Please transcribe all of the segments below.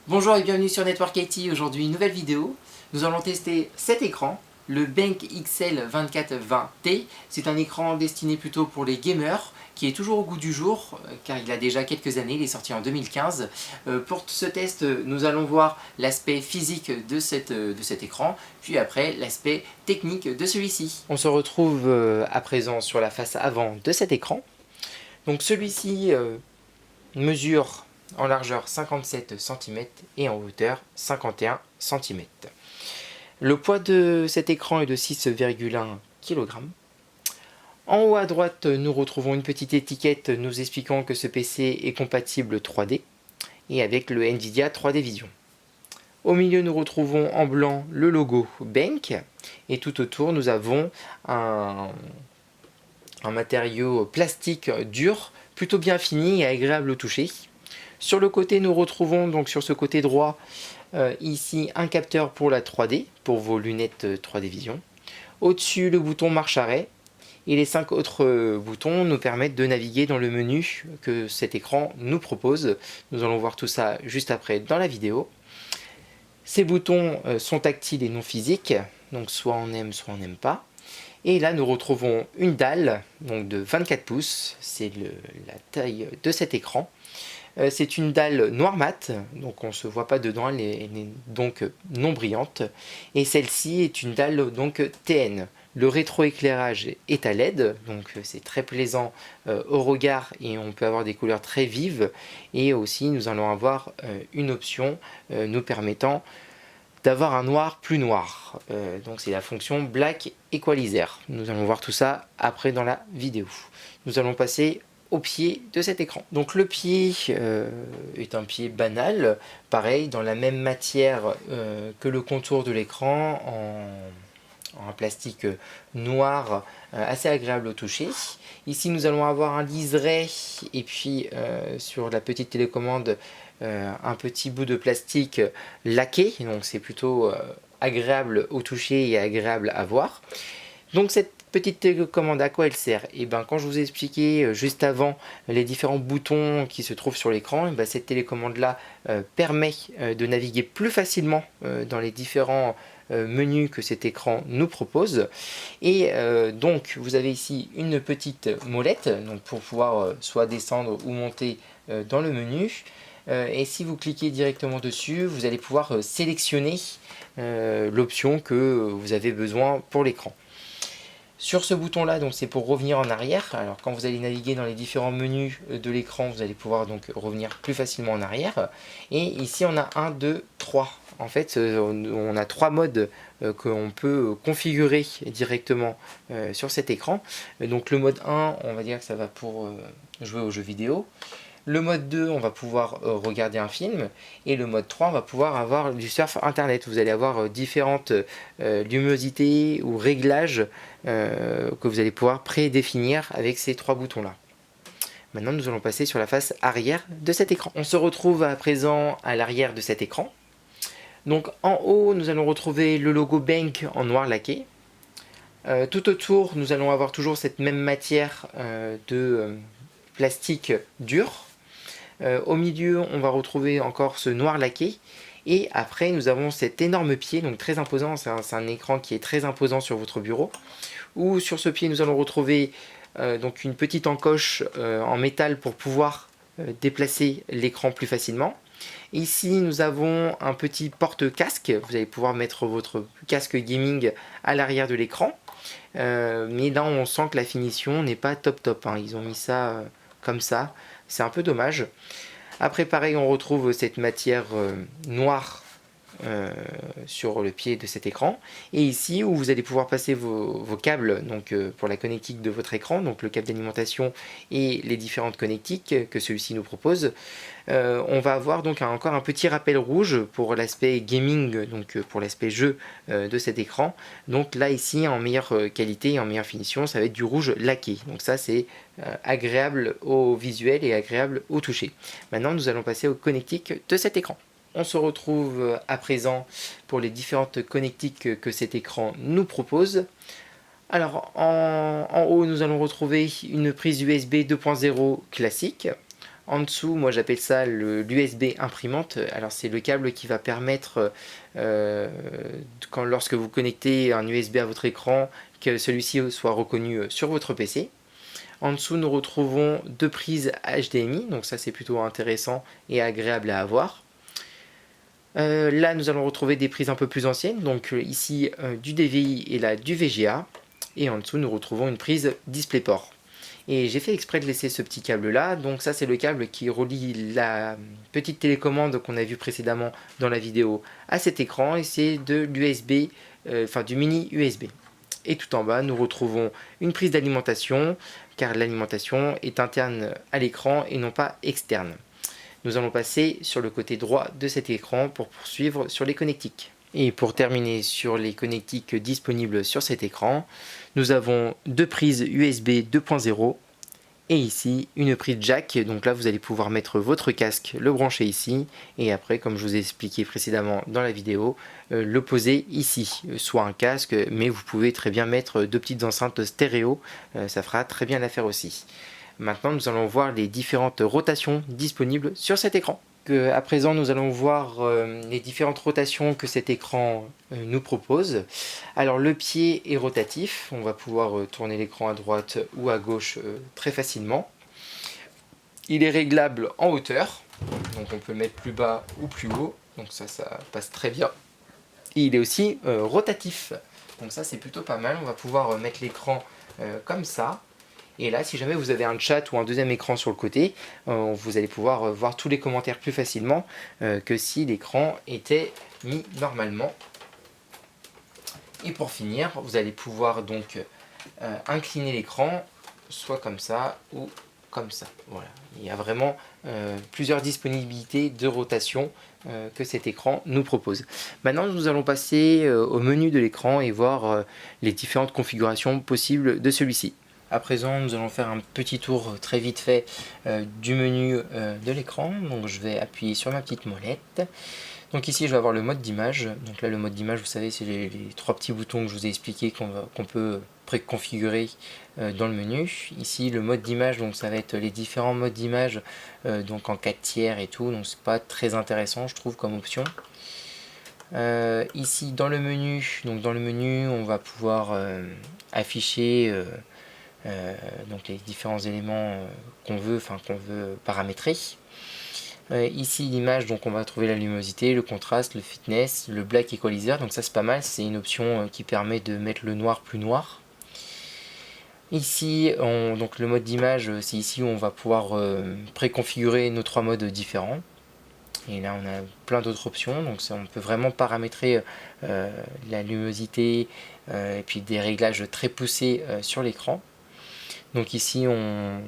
Bonjour et bienvenue sur Network IT. Aujourd'hui, une nouvelle vidéo. Nous allons tester cet écran, le Benq XL2420T. C'est un écran destiné plutôt pour les gamers, qui est toujours au goût du jour, car il a déjà quelques années, il est sorti en 2015. Pour ce test, nous allons voir l'aspect physique de cet écran, puis après l'aspect technique de celui-ci. On se retrouve à présent sur la face avant de cet écran. Donc celui-ci mesure en largeur 57 cm et en hauteur 51 cm. Le poids de cet écran est de 6,1 kg. En haut à droite, nous retrouvons une petite étiquette nous expliquant que ce PC est compatible 3D et avec le Nvidia 3D Vision. Au milieu, nous retrouvons en blanc le logo Benq et tout autour, nous avons un matériau plastique dur, plutôt bien fini et agréable au toucher. Sur le côté, nous retrouvons donc sur ce côté droit ici un capteur pour la 3D, pour vos lunettes 3D Vision. Au-dessus, le bouton marche arrêt et les 5 autres boutons nous permettent de naviguer dans le menu que cet écran nous propose. Nous allons voir tout ça juste après dans la vidéo. Ces boutons sont tactiles et non physiques, donc soit on aime, soit on n'aime pas. Et là, nous retrouvons une dalle donc de 24 pouces, c'est la taille de cet écran. C'est une dalle noir mat, donc on ne se voit pas dedans, elle est donc non brillante. Et celle-ci est une dalle donc TN. Le rétroéclairage est à LED, donc c'est très plaisant au regard et on peut avoir des couleurs très vives. Et aussi nous allons avoir une option nous permettant d'avoir un noir plus noir. Donc c'est la fonction Black Equalizer. Nous allons voir tout ça après dans la vidéo. Nous allons passer au pied de cet écran. Donc le pied est un pied banal, pareil dans la même matière que le contour de l'écran, en plastique noir assez agréable au toucher. Ici nous allons avoir un liseré et puis sur la petite télécommande un petit bout de plastique laqué, donc c'est plutôt agréable au toucher et agréable à voir. Donc cette petite télécommande, à quoi elle sert? Et ben, quand je vous ai expliqué juste avant les différents boutons qui se trouvent sur l'écran, cette télécommande là permet de naviguer plus facilement dans les différents menus que cet écran nous propose. Et donc vous avez ici une petite molette donc pour pouvoir soit descendre ou monter dans le menu. Et si vous cliquez directement dessus, vous allez pouvoir sélectionner l'option que vous avez besoin pour l'écran. Sur ce bouton là, donc c'est pour revenir en arrière. Alors quand vous allez naviguer dans les différents menus de l'écran, vous allez pouvoir donc revenir plus facilement en arrière. Et ici on a 1, 2, 3. En fait, on a 3 modes qu'on peut configurer directement sur cet écran. Donc le mode 1, on va dire que ça va pour jouer aux jeux vidéo. Le mode 2, on va pouvoir regarder un film. Et le mode 3, on va pouvoir avoir du surf internet. Vous allez avoir différentes luminosités ou réglages que vous allez pouvoir prédéfinir avec ces 3 boutons-là. Maintenant, nous allons passer sur la face arrière de cet écran. On se retrouve à présent à l'arrière de cet écran. Donc en haut, nous allons retrouver le logo Benq en noir laqué. Tout autour, nous allons avoir toujours cette même matière de plastique dur. Au milieu, on va retrouver encore ce noir laqué. Et après, nous avons cet énorme pied, donc très imposant. C'est un écran qui est très imposant sur votre bureau. Où sur ce pied, nous allons retrouver donc une petite encoche en métal pour pouvoir déplacer l'écran plus facilement. Ici, nous avons un petit porte-casque. Vous allez pouvoir mettre votre casque gaming à l'arrière de l'écran. Mais là, on sent que la finition n'est pas top. Hein. Ils ont mis ça comme ça. C'est un peu dommage. Après, pareil, on retrouve cette matière noire sur le pied de cet écran. Et ici, où vous allez pouvoir passer vos câbles donc, pour la connectique de votre écran, donc le câble d'alimentation et les différentes connectiques que celui-ci nous propose. On va avoir donc encore un petit rappel rouge pour l'aspect gaming, donc pour l'aspect jeu de cet écran. Donc là, ici, en meilleure qualité et en meilleure finition, ça va être du rouge laqué. Donc ça, c'est agréable au visuel et agréable au toucher. Maintenant, nous allons passer aux connectiques de cet écran. On se retrouve à présent pour les différentes connectiques que cet écran nous propose. Alors en haut, nous allons retrouver une prise USB 2.0 classique. En dessous, moi j'appelle ça l'USB imprimante. Alors c'est le câble qui va permettre, lorsque vous connectez un USB à votre écran, que celui-ci soit reconnu sur votre PC. En dessous, nous retrouvons deux prises HDMI, donc ça c'est plutôt intéressant et agréable à avoir. Là, nous allons retrouver des prises un peu plus anciennes, donc ici du DVI et là du VGA. Et en dessous, nous retrouvons une prise DisplayPort. Et j'ai fait exprès de laisser ce petit câble là, donc ça c'est le câble qui relie la petite télécommande qu'on a vue précédemment dans la vidéo à cet écran, et c'est de l'USB, du mini USB. Et tout en bas, nous retrouvons une prise d'alimentation, car l'alimentation est interne à l'écran et non pas externe. Nous allons passer sur le côté droit de cet écran pour poursuivre sur les connectiques. Et pour terminer sur les connectiques disponibles sur cet écran, nous avons deux prises USB 2.0 et ici une prise jack. Donc là vous allez pouvoir mettre votre casque, le brancher ici, et après, comme je vous ai expliqué précédemment dans la vidéo, le poser ici, soit un casque, mais vous pouvez très bien mettre deux petites enceintes stéréo, ça fera très bien l'affaire aussi. Maintenant nous allons voir les différentes rotations disponibles sur cet écran. À présent, nous allons voir les différentes rotations que cet écran nous propose. Alors le pied est rotatif, on va pouvoir tourner l'écran à droite ou à gauche très facilement. Il est réglable en hauteur, donc on peut le mettre plus bas ou plus haut, donc ça passe très bien. Et il est aussi rotatif, donc ça c'est plutôt pas mal, on va pouvoir mettre l'écran comme ça. Et là, si jamais vous avez un chat ou un deuxième écran sur le côté, vous allez pouvoir voir tous les commentaires plus facilement que si l'écran était mis normalement. Et pour finir, vous allez pouvoir donc incliner l'écran, soit comme ça ou comme ça. Voilà. Il y a vraiment plusieurs disponibilités de rotation que cet écran nous propose. Maintenant, nous allons passer au menu de l'écran et voir les différentes configurations possibles de celui-ci. À présent, nous allons faire un petit tour très vite fait du menu de l'écran. Donc je vais appuyer sur ma petite molette. Donc ici, je vais avoir le mode d'image. Donc là, le mode d'image, vous savez, c'est les trois petits boutons que je vous ai expliqué qu'on peut préconfigurer dans le menu. Ici, le mode d'image, donc ça va être les différents modes d'image, donc en 4 tiers et tout. Donc c'est pas très intéressant, je trouve, comme option. Ici, dans le menu, on va pouvoir afficher donc les différents éléments qu'on veut paramétrer. Ici l'image, donc on va trouver la luminosité, le contraste, le fitness, le black equalizer, donc ça c'est pas mal, c'est une option qui permet de mettre le noir plus noir. Ici, donc le mode d'image, c'est ici où on va pouvoir préconfigurer nos trois modes différents. Et là on a plein d'autres options, donc on peut vraiment paramétrer la luminosité et puis des réglages très poussés sur l'écran. Donc ici,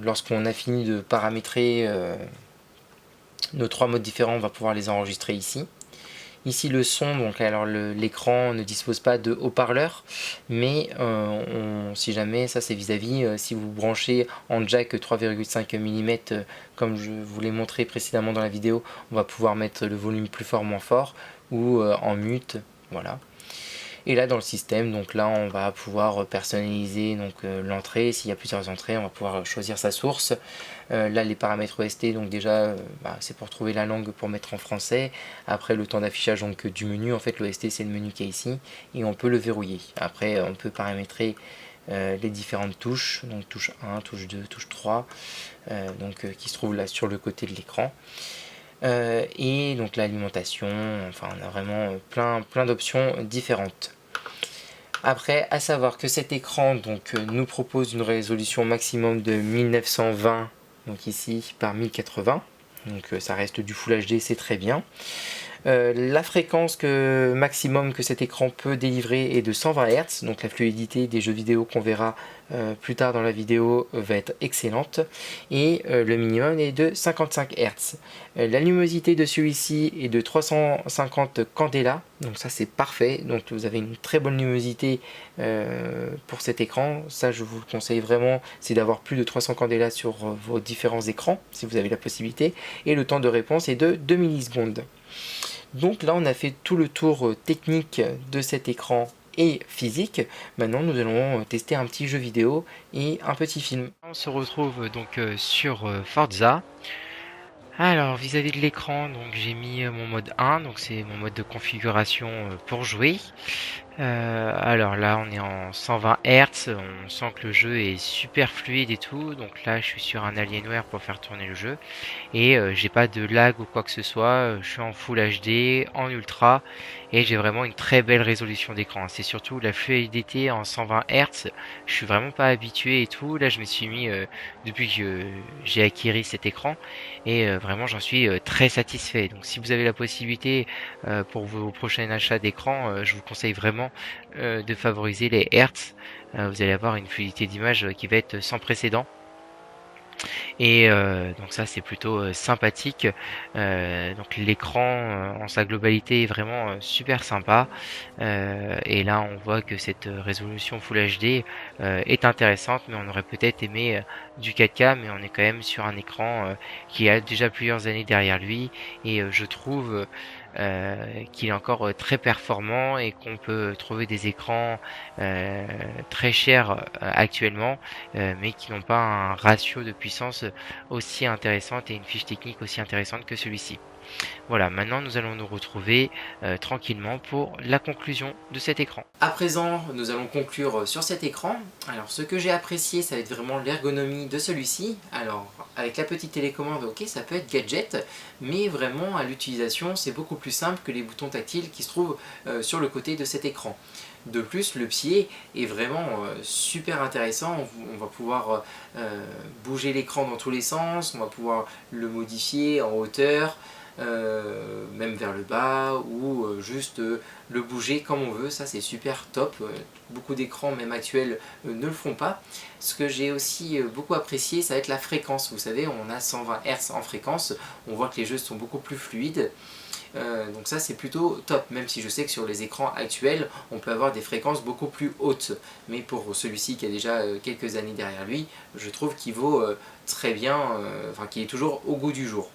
lorsqu'on a fini de paramétrer nos trois modes différents, on va pouvoir les enregistrer ici. Ici le son, donc alors l'écran ne dispose pas de haut-parleur, mais si jamais, ça c'est vis-à-vis, si vous branchez en jack 3,5 mm, comme je vous l'ai montré précédemment dans la vidéo, on va pouvoir mettre le volume plus fort, moins fort, ou en mute, voilà. Et là dans le système, donc là on va pouvoir personnaliser l'entrée. S'il y a plusieurs entrées, on va pouvoir choisir sa source. Là les paramètres OST, donc déjà c'est pour trouver la langue pour mettre en français. Après le temps d'affichage du menu, en fait l'OST c'est le menu qui est ici et on peut le verrouiller. Après on peut paramétrer les différentes touches, donc touche 1, touche 2, touche 3, qui se trouvent là sur le côté de l'écran. Et donc l'alimentation, enfin on a vraiment plein d'options différentes. Après, à savoir que cet écran nous propose une résolution maximum de 1920, donc ici par 1080, donc ça reste du Full HD, c'est très bien. La fréquence maximum que cet écran peut délivrer est de 120 Hz, donc la fluidité des jeux vidéo qu'on verra plus tard dans la vidéo va être excellente, et le minimum est de 55 Hz. La luminosité de celui-ci est de 350 candela, donc ça c'est parfait, donc vous avez une très bonne luminosité pour cet écran. Ça je vous le conseille vraiment, c'est d'avoir plus de 300 candela sur vos différents écrans, si vous avez la possibilité, et le temps de réponse est de 2 millisecondes. Donc là on a fait tout le tour technique de cet écran et physique. Maintenant nous allons tester un petit jeu vidéo et un petit film. On se retrouve donc sur Forza. Alors vis-à-vis de l'écran, donc j'ai mis mon mode 1, donc c'est mon mode de configuration pour jouer. Alors là, on est en 120 Hz, on sent que le jeu est super fluide et tout. Donc là, je suis sur un Alienware pour faire tourner le jeu et j'ai pas de lag ou quoi que ce soit. Je suis en Full HD, en ultra et j'ai vraiment une très belle résolution d'écran. C'est surtout la fluidité en 120 Hz. Je suis vraiment pas habitué et tout. Là, je me suis mis depuis que j'ai acquis cet écran et vraiment j'en suis très satisfait. Donc si vous avez la possibilité pour vos prochains achats d'écran, je vous conseille vraiment de favoriser les Hertz. Vous allez avoir une fluidité d'image qui va être sans précédent. Et donc ça c'est plutôt sympathique. Donc l'écran en sa globalité est vraiment super sympa. Et là on voit que cette résolution Full HD est intéressante, mais on aurait peut-être aimé du 4K, mais on est quand même sur un écran qui a déjà plusieurs années derrière lui. Et je trouve qu'il est encore très performant et qu'on peut trouver des écrans très chers actuellement, mais qui n'ont pas un ratio de puissance aussi intéressante et une fiche technique aussi intéressante que celui-ci. Voilà, maintenant nous allons nous retrouver tranquillement pour la conclusion de cet écran. À présent, nous allons conclure sur cet écran. Alors ce que j'ai apprécié, ça va être vraiment l'ergonomie de celui-ci. Alors avec la petite télécommande, ok, ça peut être gadget, mais vraiment à l'utilisation, c'est beaucoup plus simple que les boutons tactiles qui se trouvent sur le côté de cet écran. De plus, le pied est vraiment super intéressant. On va pouvoir bouger l'écran dans tous les sens, on va pouvoir le modifier en hauteur, même vers le bas, ou juste le bouger comme on veut. Ça c'est super top. Beaucoup d'écrans même actuels ne le font pas. Ce que j'ai aussi beaucoup apprécié, ça va être la fréquence. Vous savez, on a 120 Hz en fréquence, on voit que les jeux sont beaucoup plus fluides. Donc ça c'est plutôt top, même si je sais que sur les écrans actuels on peut avoir des fréquences beaucoup plus hautes, mais pour celui-ci qui a déjà quelques années derrière lui, je trouve qu'il vaut très bien, enfin qu'il est toujours au goût du jour.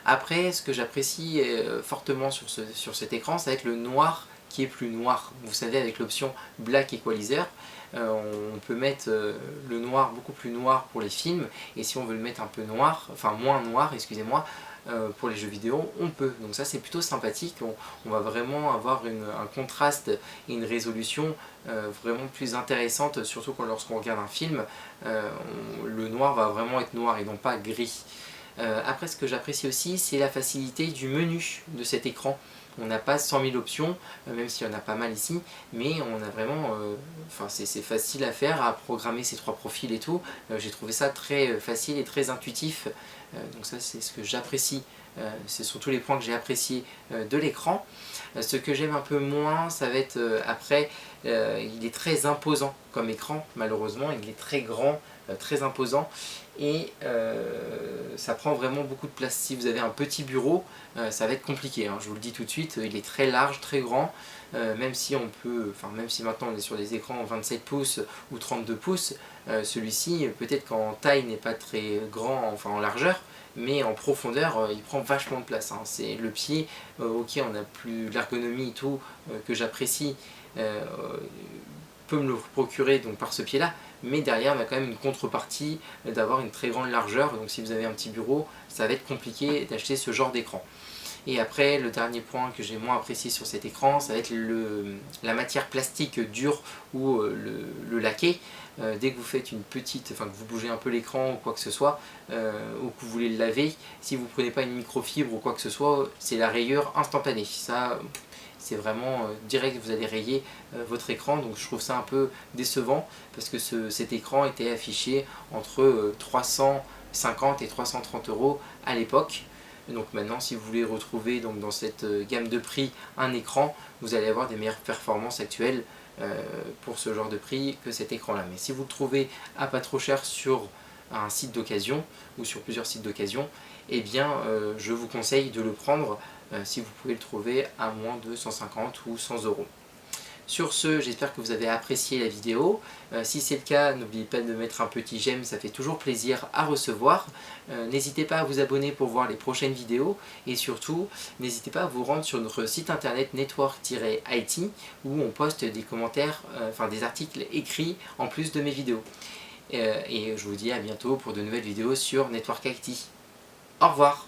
Après, ce que j'apprécie fortement sur cet écran, ça va être le noir qui est plus noir. Vous savez, avec l'option Black Equalizer, on peut mettre le noir beaucoup plus noir pour les films, et si on veut le mettre un peu noir, enfin moins noir, excusez-moi, pour les jeux vidéo, on peut. Donc ça c'est plutôt sympathique, on va vraiment avoir un contraste et une résolution vraiment plus intéressante, surtout lorsqu'on regarde un film, le noir va vraiment être noir et non pas gris. Après, ce que j'apprécie aussi, c'est la facilité du menu de cet écran. On n'a pas 100 000 options, même s'il y en a pas mal ici, mais on a vraiment, enfin c'est facile à faire, à programmer ces trois profils et tout. J'ai trouvé ça très facile et très intuitif, donc ça c'est ce que j'apprécie. C'est surtout les points que j'ai appréciés de l'écran. Ce que j'aime un peu moins, ça va être après, il est très imposant comme écran, malheureusement, il est très grand, très imposant, et ça prend vraiment beaucoup de place. Si vous avez un petit bureau, ça va être compliqué, hein, je vous le dis tout de suite, il est très large, très grand, même si on peut, enfin même si maintenant on est sur des écrans 27 pouces ou 32 pouces, celui-ci peut-être qu'en taille n'est pas très grand, enfin en largeur, mais en profondeur il prend vachement de place, hein. C'est le pied, ok on a plus l'ergonomie et tout que j'apprécie, peut me le procurer donc par ce pied là, mais derrière on a quand même une contrepartie d'avoir une très grande largeur, donc si vous avez un petit bureau ça va être compliqué d'acheter ce genre d'écran. Et après, le dernier point que j'ai moins apprécié sur cet écran, ça va être la matière plastique dure ou le laqué. Dès que vous faites une petite, enfin que vous bougez un peu l'écran ou quoi que ce soit, ou que vous voulez le laver, si vous ne prenez pas une microfibre ou quoi que ce soit, c'est la rayure instantanée. Ça, c'est vraiment direct, vous allez rayer votre écran, donc je trouve ça un peu décevant parce que cet écran était affiché entre 350 et 330 € à l'époque. Donc maintenant, si vous voulez retrouver donc, dans cette gamme de prix un écran, vous allez avoir des meilleures performances actuelles pour ce genre de prix que cet écran là. Mais si vous le trouvez à pas trop cher sur un site d'occasion ou sur plusieurs sites d'occasion, eh bien je vous conseille de le prendre si vous pouvez le trouver à moins de 150 ou 100 €. Sur ce, j'espère que vous avez apprécié la vidéo. Si c'est le cas, n'oubliez pas de mettre un petit j'aime, ça fait toujours plaisir à recevoir. N'hésitez pas à vous abonner pour voir les prochaines vidéos. Et surtout, n'hésitez pas à vous rendre sur notre site internet network-it où on poste des commentaires, enfin des articles écrits en plus de mes vidéos. Et je vous dis à bientôt pour de nouvelles vidéos sur Network IT. Au revoir.